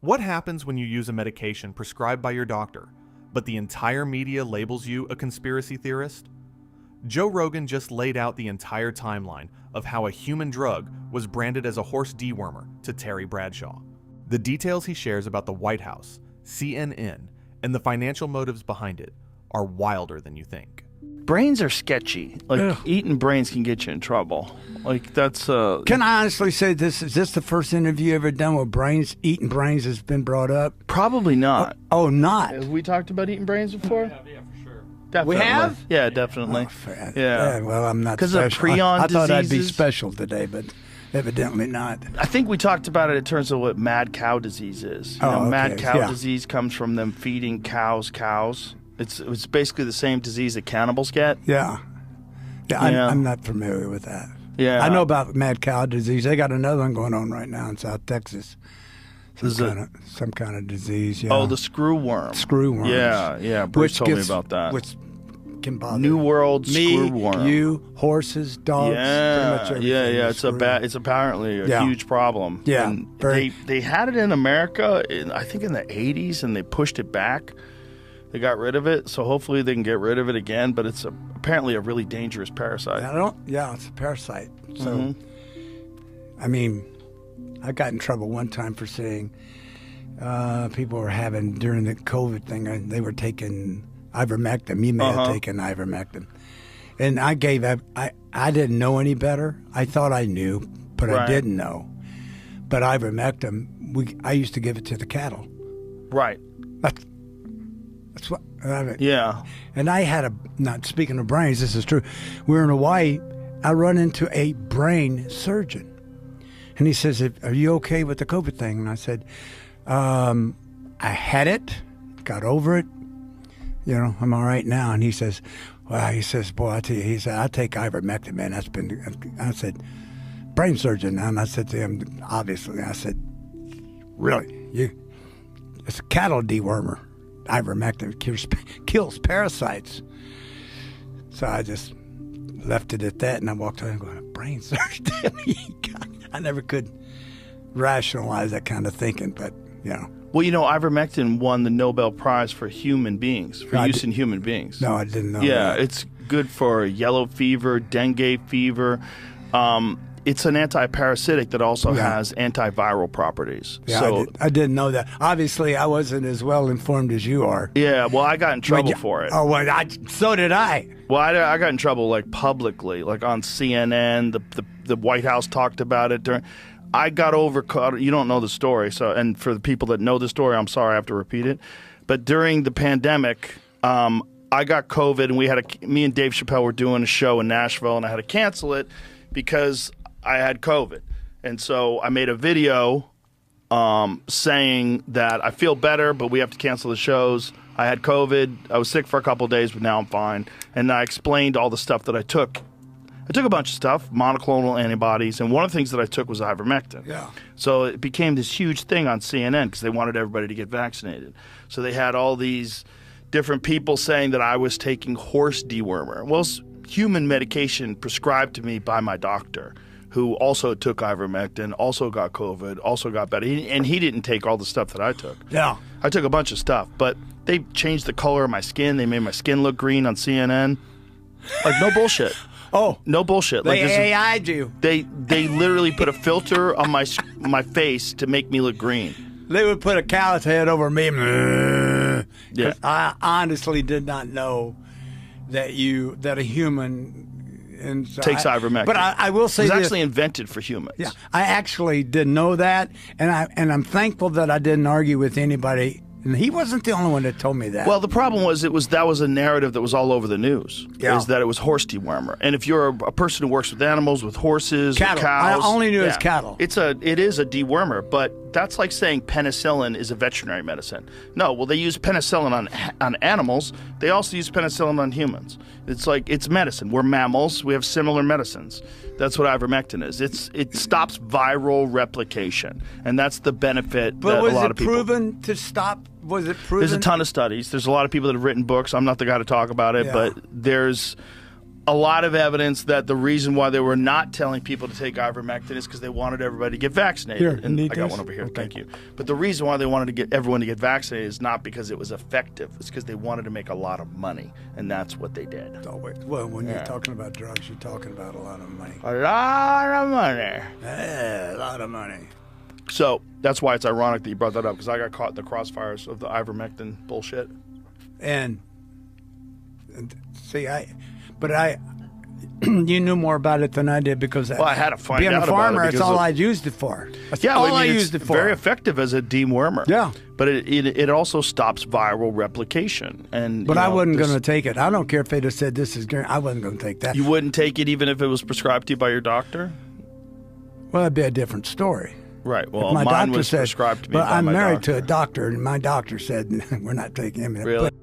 What happens when you use a medication prescribed by your doctor, but the entire media labels you a conspiracy theorist? Joe Rogan just laid out the entire timeline of how a human drug was branded as a horse dewormer to Terry Bradshaw. The details he shares about the White House, CNN, and the financial motives behind it are wilder than you think. Brains are sketchy. Eating brains can get you in trouble. That's Can I honestly say this? Is this the first interview ever done where eating brains has been brought up? Probably not. Oh, not. Have we talked about eating brains before? Yeah, for sure. Definitely. We have? Yeah, definitely. Oh, yeah. Well, I'm not 'Cause of special. prion I thought I'd be diseases. special today, but evidently not. I think we talked about it in terms of what mad cow disease is. Mad okay. cow Yeah. disease comes from them feeding cows. It's basically the same disease that cannibals get. Yeah. Yeah. I'm not familiar with that. Yeah. I know about mad cow disease. They got another one going on right now in South Texas. Some kind of disease. Yeah. Oh, the screwworm. Screwworms. Yeah. Bruce told me about that. Which can bother New World me, screwworm. you, horses, dogs. pretty much everything is screw. It's apparently a huge problem. Yeah, And very. they had it in America, I think in the 80s, and they pushed it back. They got rid of it, so hopefully they can get rid of it again. But it's apparently a really dangerous parasite. It's a parasite. So, I mean, I got in trouble one time for saying people were having during the COVID thing. They were taking Ivermectin. You may have taken Ivermectin, and I didn't know any better. I thought I knew, but I didn't know. But Ivermectin, I used to give it to the cattle. Right. That's what. Yeah. And I had not speaking of brains, this is true. We were in Hawaii. I run into a brain surgeon. And he says, "Are you okay with the COVID thing?" And I said, I had it, got over it. I'm all right now. And he says, boy, I tell you, he said, I take Ivermectin, man. I said, brain surgeon now. And I said to him, obviously, I said, really? It's a cattle dewormer. Ivermectin kills parasites. So I just left it at that, and I walked away and going, brain surgeon? I never could rationalize that kind of thinking, but, Well, Ivermectin won the Nobel-Prize for human beings, use in human beings. No, I didn't know Yeah, that. it's good for yellow fever, dengue fever. It's an anti-parasitic that also has antiviral properties. Yeah, so I didn't know that. Obviously, I wasn't as well informed as you are. yeah, well, I got in trouble for it. Oh, well, so did I. Well, I got in trouble publicly, on CNN. The White House talked about it during. I got you don't know the story, and for the people that know the story, I'm sorry I have to repeat it. But during the pandemic, I got COVID, and me and Dave Chappelle were doing a show in Nashville, and I had to cancel it because I had COVID. And so I made a video saying that I feel better, but we have to cancel the shows. I had COVID. I was sick for a couple of days, but now I'm fine. And I explained all the stuff that I took. I took a bunch of stuff, monoclonal antibodies, and one of the things that I took was ivermectin. Yeah. So it became this huge thing on CNN because they wanted everybody to get vaccinated. So they had all these different people saying that I was taking horse dewormer. Well, it's human medication prescribed to me by my doctor, who also took ivermectin, also got COVID, also got better. And he didn't take all the stuff that I took. Yeah. I took a bunch of stuff, but they changed the color of my skin. They made my skin look green on CNN. No bullshit. Oh. No bullshit. They AI'd you. They literally put a filter on my face to make me look green. They would put a cow's head over me. Yeah. I honestly did not know that a human takes ivermectin. But I will say it was this. actually invented for humans. Yeah, I actually didn't know that, and I'm thankful that I didn't argue with anybody. And he wasn't the only one that told me that. Well, the problem was that was a narrative that was all over the news. Yeah. Is that it was horse dewormer, and if you're a person who works with animals, with horses, cattle. Or cows, I only knew it was cattle. It is a dewormer, but that's like saying penicillin is a veterinary medicine. No, well, they use penicillin on animals. They also use penicillin on humans. It's medicine. We're mammals. We have similar medicines. That's what ivermectin is. It stops viral replication, and that's the benefit that a lot of people. But was it proven to stop? Was it proven? There's a ton of studies. There's a lot of people that have written books. I'm not the guy to talk about it, but there's a lot of evidence that the reason why they were not telling people to take ivermectin is because they wanted everybody to get vaccinated. Here, and need I got this? one over here. Okay. Thank you. But the reason why they wanted to get everyone to get vaccinated is not because it was effective. It's because they wanted to make a lot of money, and that's what they did. Well, when you're talking about drugs, you're talking about a lot of money. A lot of money. A lot of money. So that's why it's ironic that you brought that up, because I got caught in the crossfires of the ivermectin bullshit. And see, you knew more about it than I did because Well, I had to find being out a farmer, about it that's because all of- I used it for. That's Yeah, all I mean, used it's it for. very effective as a dewormer. Yeah. But it also stops viral replication. And But you I know, wasn't this- going to take it. I don't care if they'd have said this is great. I wasn't going to take that. You wouldn't take it even if it was prescribed to you by your doctor? Well, that'd be a different story. Right. Well, If my mine doctor was said, prescribed to me but by I'm my married doctor. to a doctor, and my doctor said we're not taking him. Really? But